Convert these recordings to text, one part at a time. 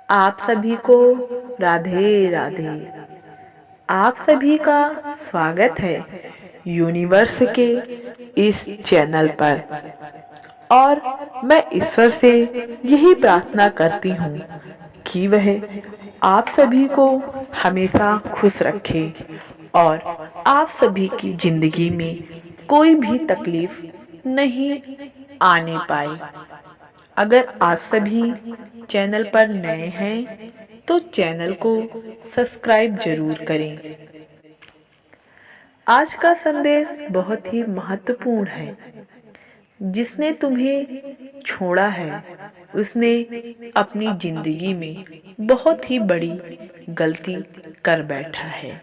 आप सभी को राधे राधे। आप सभी का स्वागत है यूनिवर्स के इस चैनल पर। और मैं ईश्वर से यही प्रार्थना करती हूँ कि वह आप सभी को हमेशा खुश रखे और आप सभी की जिंदगी में कोई भी तकलीफ नहीं आने पाए। अगर आप सभी चैनल पर नए हैं तो चैनल को सब्सक्राइब जरूर करें। आज का संदेश बहुत ही महत्वपूर्ण है। जिसने तुम्हें छोड़ा है उसने अपनी जिंदगी में बहुत ही बड़ी गलती कर बैठा है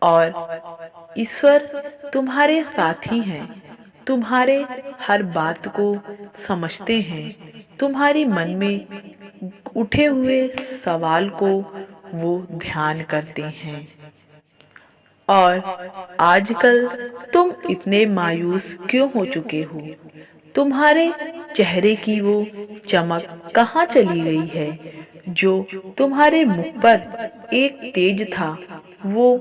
और ईश्वर तुम्हारे साथी हैं। तुम्हारे हर बात को समझते हैं। तुम्हारी मन में उठे हुए सवाल को वो ध्यान करते हैं। और आजकल तुम इतने मायूस क्यों हो चुके हो? तुम्हारे चेहरे की वो चमक कहाँ चली गई है? जो तुम्हारे मुख पर एक तेज था वो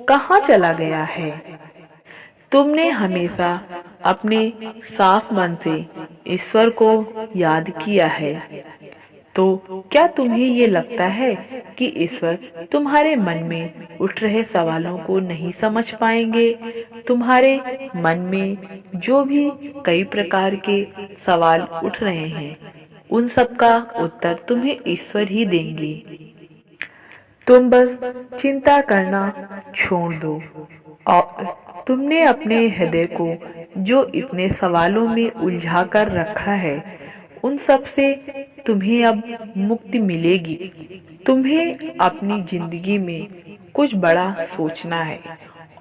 कहाँ चला गया है? तुमने हमेशा अपने साफ मन से ईश्वर को याद किया है। तो क्या तुम्हें ये लगता है कि ईश्वर तुम्हारे मन में उठ रहे सवालों को नहीं समझ पाएंगे? तुम्हारे मन में जो भी कई प्रकार के सवाल उठ रहे हैं उन सब का उत्तर तुम्हें ईश्वर ही देंगे। तुम बस चिंता करना छोड़ दो और तुमने अपने हृदय को जो इतने सवालों में उलझा कर रखा है उन सब से तुम्हें अब मुक्ति मिलेगी। तुम्हें अपनी जिंदगी में कुछ बड़ा सोचना है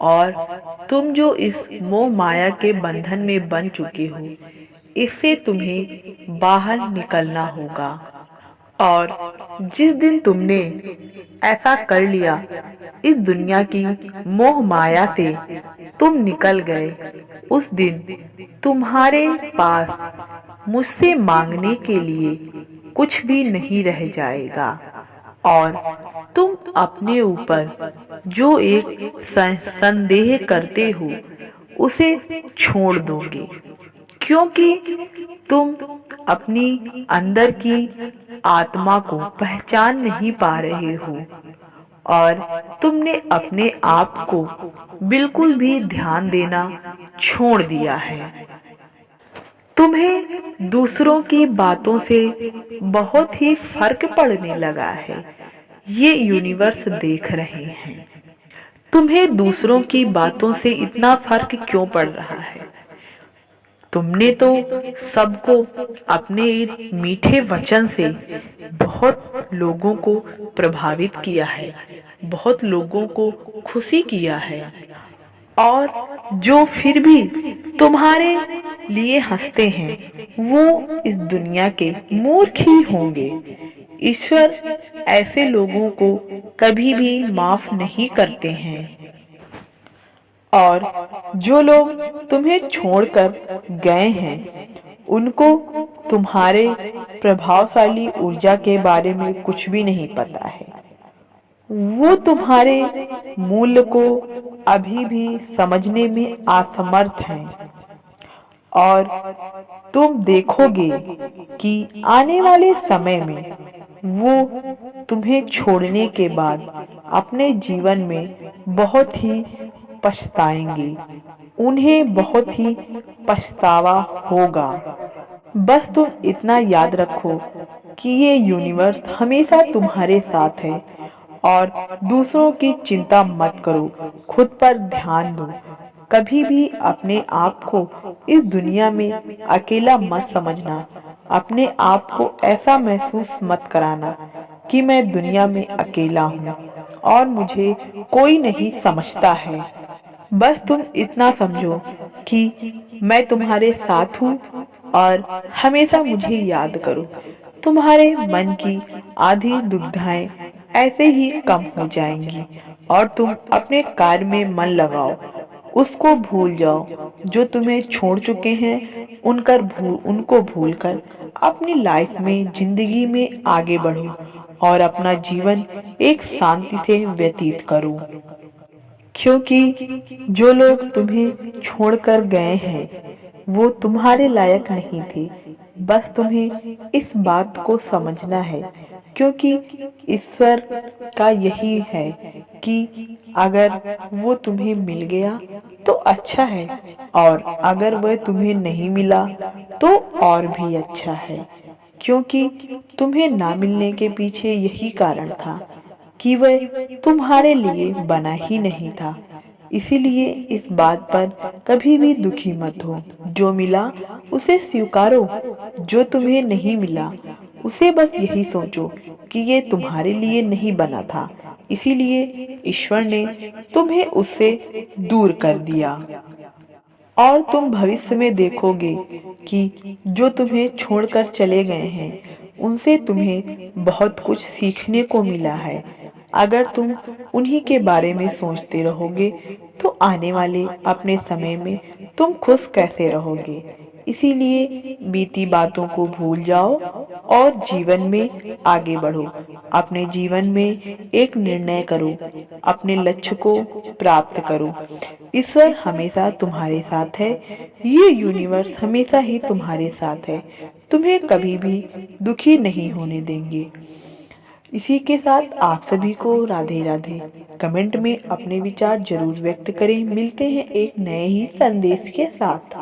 और तुम जो इस मोह माया के बंधन में बन चुके हो इससे तुम्हें बाहर निकलना होगा। और जिस दिन तुमने ऐसा कर लिया इस दुनिया की मोह माया से तुम निकल गए उस दिन तुम्हारे पास मुझसे मांगने के लिए कुछ भी नहीं रह जाएगा और तुम अपने ऊपर जो एक संदेह करते हो उसे छोड़ दोगे क्योंकि तुम अपनी अंदर की आत्मा को पहचान नहीं पा रहे हो और तुमने अपने आप को बिल्कुल भी ध्यान देना छोड़ दिया है। तुम्हें दूसरों की बातों से बहुत ही फर्क पड़ने लगा है। ये यूनिवर्स देख रहे हैं। तुम्हें दूसरों की बातों से इतना फर्क क्यों पड़ रहा है? तुमने तो सबको अपने मीठे वचन से बहुत लोगों को प्रभावित किया है, बहुत लोगों को खुशी किया है और जो फिर भी तुम्हारे लिए हंसते हैं वो इस दुनिया के मूर्ख ही होंगे। ईश्वर ऐसे लोगों को कभी भी माफ नहीं करते हैं और जो लोग तुम्हें छोड़कर गए हैं उनको तुम्हारे प्रभावशाली ऊर्जा के बारे में कुछ भी नहीं पता है। वो तुम्हारे मूल्य को अभी भी समझने में असमर्थ हैं और तुम देखोगे कि आने वाले समय में वो तुम्हें छोड़ने के बाद अपने जीवन में बहुत ही पछताएंगे। उन्हें बहुत ही पछतावा होगा। बस तुम इतना याद रखो कि ये यूनिवर्स हमेशा तुम्हारे साथ है और दूसरों की चिंता मत करो, खुद पर ध्यान दो। कभी भी अपने आप को इस दुनिया में अकेला मत समझना। अपने आप को ऐसा महसूस मत कराना कि मैं दुनिया में अकेला हूँ और मुझे कोई नहीं समझता है। बस तुम इतना समझो कि मैं तुम्हारे साथ हूँ और हमेशा मुझे याद करो। तुम्हारे मन की आधी दुविधाएं ऐसे ही कम हो जाएंगी और तुम अपने कार्य में मन लगाओ। उसको भूल जाओ जो तुम्हें छोड़ चुके हैं। उनको भूलकर अपनी लाइफ में, जिंदगी में आगे बढ़ो और अपना जीवन एक शांति से व्यतीत करो। क्योंकि जो लोग तुम्हें छोड़कर गए हैं वो तुम्हारे लायक नहीं थे। बस तुम्हें इस बात को समझना है, क्योंकि ईश्वर का यही है कि अगर वो तुम्हें मिल गया तो अच्छा है, और अगर वह तुम्हें नहीं मिला तो और भी अच्छा है। क्योंकि तुम्हें ना मिलने के पीछे यही कारण था कि वह तुम्हारे लिए बना ही नहीं था। इसीलिए इस बात पर कभी भी दुखी मत हो। जो मिला उसे स्वीकारो, जो तुम्हें नहीं मिला उसे बस यही सोचो कि ये तुम्हारे लिए नहीं बना था, इसीलिए ईश्वर ने तुम्हें उससे दूर कर दिया। और तुम भविष्य में देखोगे कि जो तुम्हें छोड़कर चले गए हैं उनसे तुम्हें बहुत कुछ सीखने को मिला है। अगर तुम उन्हीं के बारे में सोचते रहोगे तो आने वाले अपने समय में तुम खुश कैसे रहोगे। इसीलिए बीती बातों को भूल जाओ और जीवन में आगे बढ़ो। अपने जीवन में एक निर्णय करो, अपने लक्ष्य को प्राप्त करो। ईश्वर हमेशा तुम्हारे साथ है, ये यूनिवर्स हमेशा ही तुम्हारे साथ है, तुम्हें कभी भी दुखी नहीं होने देंगे। इसी के साथ आप सभी को राधे राधे। कमेंट में अपने विचार जरूर व्यक्त करें। मिलते हैं एक नए ही संदेश के साथ।